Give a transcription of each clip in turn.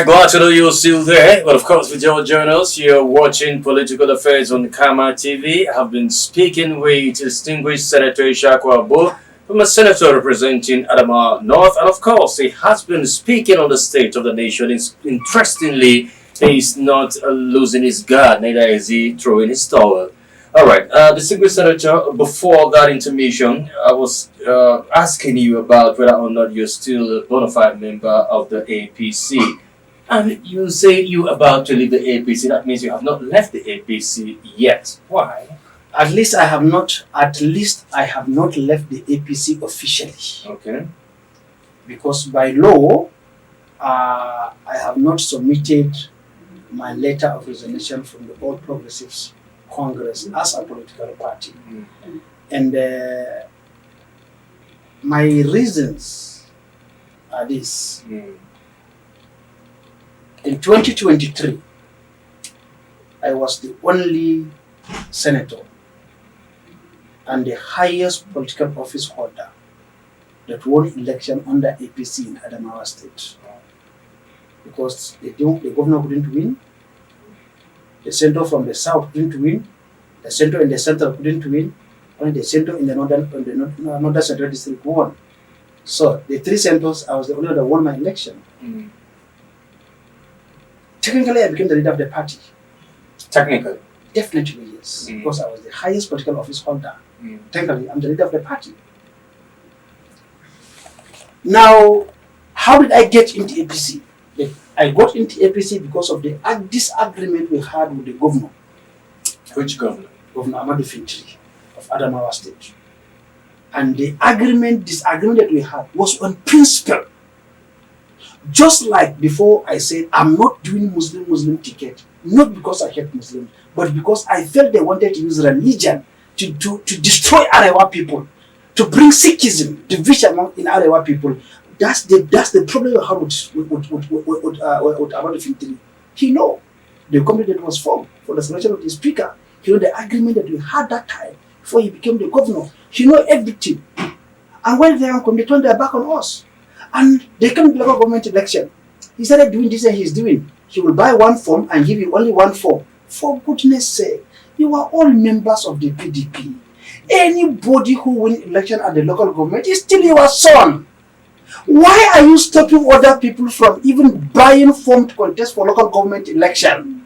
right, glad to know you're still there. But of course, with your journals, you're watching Political Affairs on Kama TV. I've been speaking with distinguished Senator Ishaku Abbo, from a senator representing Adamawa North, and of course, he has been speaking on the state of the nation. Interestingly, he's not losing his guard, neither is he throwing his towel. All right, distinguished senator, before that intermission, I was asking you about whether or not you're still a bona fide member of the APC. And you say you're about to leave the APC. That means you have not left the APC yet. Why? At least I have not. At least I have not left the APC officially. Okay. Because by law, I have not submitted my letter of resignation from the All Progressives Congress as a political party. And my reasons are this. In 2023, I was the only senator and the highest political office holder that won election under APC in Adamawa State. Because the governor couldn't win, the senator from the south couldn't win, the senator in the center couldn't win, only the senator in the northern central district won. So the three senators, I was the only one that won my election. Technically, I became the leader of the party. Technically? Definitely, yes. Because I was the highest political office holder. Technically, I'm the leader of the party. Now, how did I get into APC? I got into APC because of the disagreement we had with the governor. Which governor? Governor Ahmadu Fintiri of Adamawa State. And the disagreement that we had was on principle. Just like before I said, I'm not doing Muslim ticket, not because I hate Muslims, but because I felt they wanted to use religion to destroy Arewa people, to bring Sikhism, division in Arewa people. That's the problem I had with Ahmadu Fintiri. He know the committee that was formed for the selection of the speaker. He know the agreement that we had that time before he became the governor. He know everything. And when they turned their back on us, and they came to the local government election, he started doing this and he's doing. He will buy one form and give you only one form. For goodness sake, you are all members of the PDP. Anybody who wins election at the local government is still your son. Why are you stopping other people from even buying form to contest for local government election?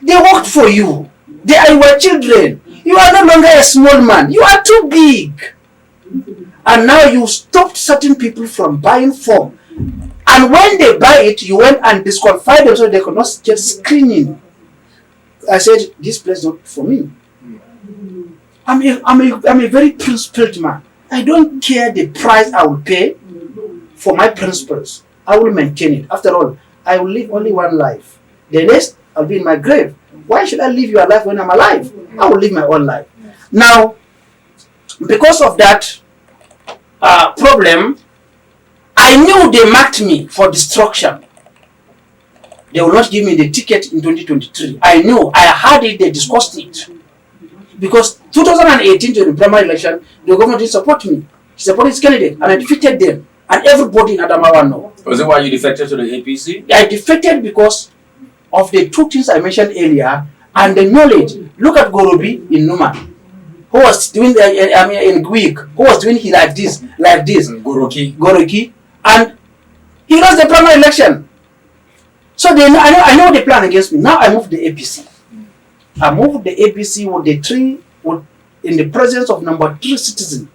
They worked for you. They are your children. You are no longer a small man. You are too big. And now you stopped certain people from buying form. And when they buy it, you went and disqualified them so they could not get screening. I said, this place is not for me. I'm a very principled man. I don't care the price I will pay for my principles. I will maintain it. After all, I will live only one life. The rest, I'll be in my grave. Why should I live your life when I'm alive? I will live my own life. Now, because of that problem, I knew they marked me for destruction. They will not give me the ticket in 2023. I knew. I had it. They discussed it. Because 2018 during the primary election, the government didn't support me. He supported his candidate, and I defeated them. And everybody in Adamawa knows. Was it why you defected to the APC? I defected because of the two things I mentioned earlier and the knowledge. Look at Gorobi in Numan, who was doing in Gwik, who was doing it like this. Goroki, and he lost the primary election. So I know the plan against me. Now I moved the APC. I moved the APC in the presence of number 3 citizen.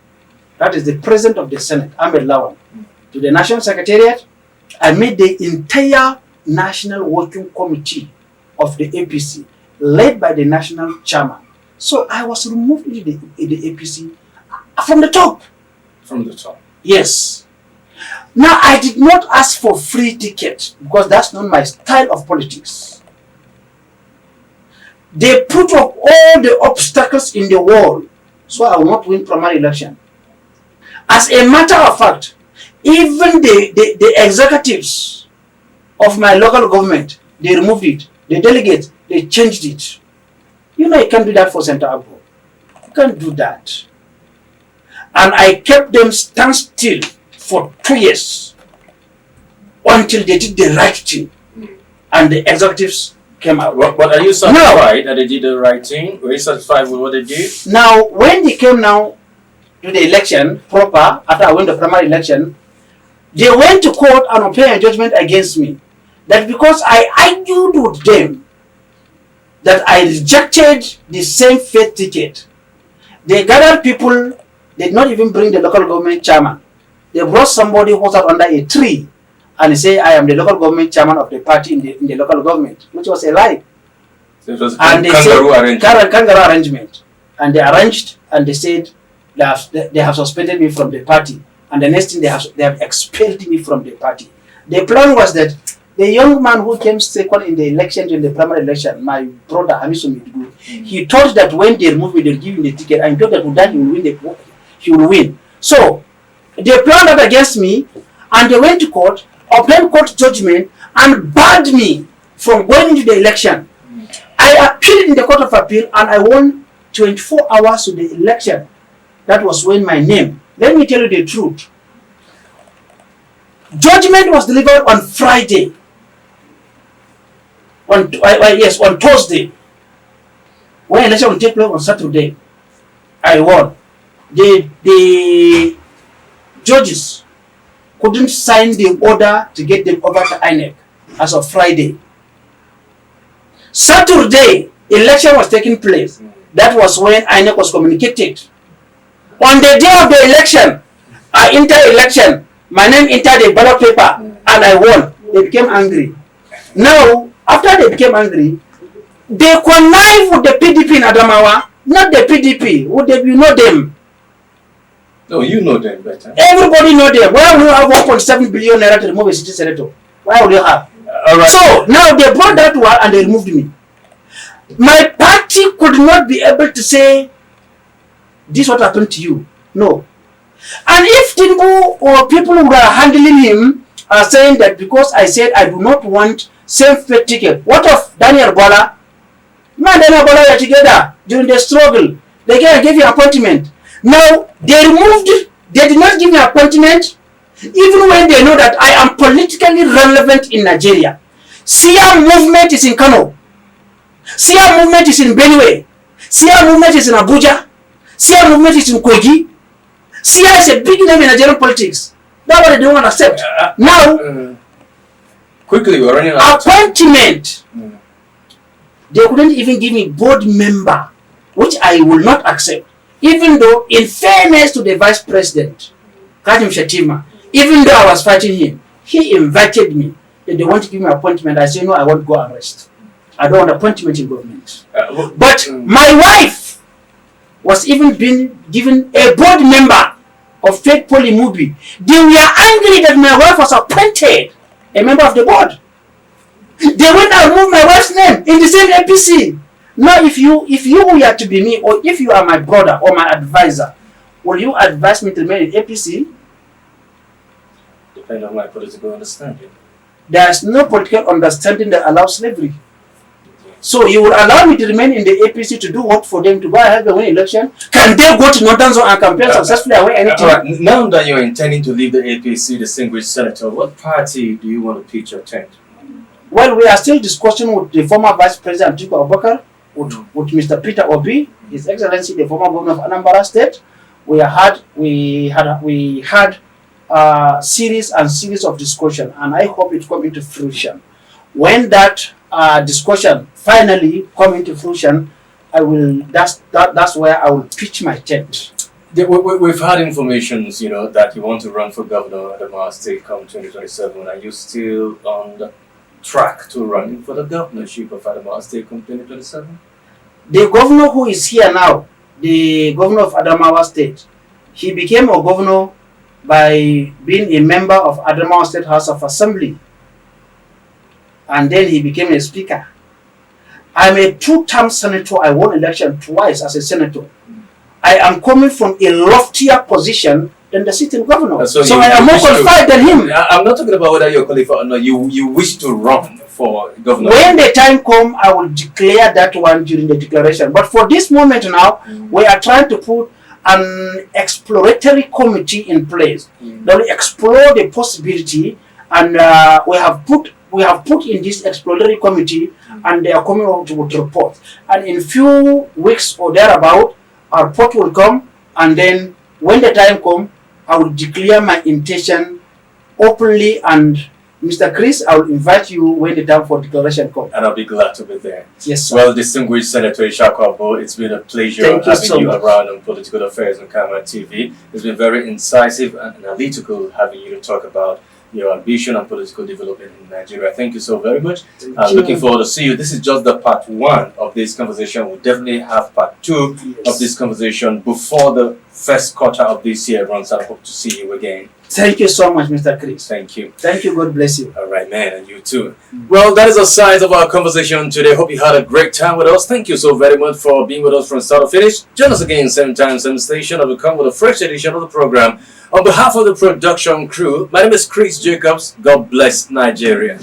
That is the president of the Senate, Ahmed Lawan, to the National Secretariat. I made the entire National Working Committee of the APC, led by the national chairman. So I was removed in the APC from the top. From the top? Yes. Now, I did not ask for free ticket because that's not my style of politics. They put up all the obstacles in the world so I will not win primary election. As a matter of fact, even the executives of my local government, they removed it. The delegates, they changed it. You know, you can't do that for Senator Abbo. You can't do that. And I kept them stand still for 2 years until they did the right thing. and the executives came out. But are you satisfied that they did the right thing? Were you satisfied with what they did? Now, when they came now to the election proper, after I won the primary election, they went to court and obtained a judgment against me. That because I argued with them that I rejected the same faith ticket, they gathered people, they did not even bring the local government chairman. They brought somebody who was under a tree and say, I am the local government chairman of the party in the local government, which was a lie. So it was a And they kangaroo said, arrangement. kangaroo arrangement. And they arranged and they said they have suspended me from the party. And the next thing they have expelled me from the party. The plan was that the young man who came second in the election, in the primary election, my brother Hamisu Midugu, he thought that when they remove me, they'll give him the ticket. And he thought that with that he will win. So they planned that against me, and they went to court, obtained court judgment, and barred me from going into the election. I appealed in the Court of Appeal, and I won 24 hours to the election. That was when my name. Let me tell you the truth. Judgment was delivered on Friday. On Thursday. When election will take place on Saturday, I won. The judges couldn't sign the order to get them over to INEC as of Friday. Saturday, election was taking place. That was when INEC was communicated. On the day of the election, I entered election. My name entered the ballot paper and I won. They became angry. Now, after they became angry, they connived with the PDP in Adamawa, not the PDP. You know them. No, you know them better. Everybody know them. Why would you have 1.7 billion naira to remove a city senator? Why would you have? All right. So now they brought that one and they removed me. My party could not be able to say, this is what happened to you. No. And if Tinubu or people who are handling him are saying that because I said I do not want same faith ticket, what of Daniel Bola? Me and Daniel Bola were together during the struggle. They gave you appointment. Now they did not give me appointment, even when they know that I am politically relevant in Nigeria. Sia movement is in Kano. Sia movement is in Benue. Sia movement is in Abuja. Sia movement is in Kogi. Sia is a big name in Nigerian politics. That's what they don't want to accept. Now, quickly, we're running out of time. Appointment. They couldn't even give me board member, which I will not accept. Even though, in fairness to the vice president, Kajim Shatima, even though I was fighting him, he invited me that they want to give me appointment. I said, no, I won't go and rest. I don't want appointment in government. But my wife was even being given a board member of Fake Poly Movie. They were angry that my wife was appointed a member of the board. They went and removed my wife's name in the same APC. Now, if you were to be me, or if you are my brother or my advisor, will you advise me to remain in APC? Depends on my political understanding. There is no political understanding that allows slavery. So you will allow me to remain in the APC to do what for them to go ahead and win election? Can they go to Northern Zone and campaign successfully and win anything? Right. Now that you're intending to leave the APC, distinguished senator, what party do you want to pitch your tent? Well, we are still discussing with the former Vice President Ishaku Abbo, with Mr. Peter Obi, His Excellency, the former governor of Anambra State. We had series of discussion, and I hope it come into fruition. When that discussion finally come into fruition, that's where I will pitch my tent. We've had information, that you want to run for governor of Adamawa State come 2027. Are you still on the track to running for the governorship of Adamawa State come 2027? The governor who is here now, the governor of Adamawa State, he became a governor by being a member of Adamawa State House of Assembly. And then he became a speaker. I'm a two-term senator. I won election twice as a senator. I am coming from a loftier position than the sitting governor. So I am more qualified than him. I'm not talking about whether you're qualified or not. You wish to run for governor. When the time comes, I will declare that one during the declaration. But for this moment now, we are trying to put an exploratory committee in place that will explore the possibility, and we we have put in this exploratory committee, and they are coming out with report. And in few weeks or thereabout, our report will come, and then when the time comes, I will declare my intention openly. And Mr. Chris, I will invite you when the time for declaration comes. And I'll be glad to be there. Yes, sir. Well, distinguished Senator Ishaku Abbo, it's been a pleasure having you around on Political Affairs on Camera TV. It's been very incisive and analytical having you to talk about your ambition and political development in Nigeria. Thank you so very much. I'm looking forward to see you. This is just the part 1 of this conversation. We'll definitely have part 2 of this conversation before the first quarter of this year runs out. I hope to see you again. Thank you so much, Mr. Chris. Thank you. Thank you. God bless you. All right, man, and you too. Well, that is the size of our conversation today. Hope you had a great time with us. Thank you so very much for being with us from start to finish. Join us again, same time, same station, and we'll come with a fresh edition of the program. On behalf of the production crew, my name is Chris Jacobs. God bless Nigeria.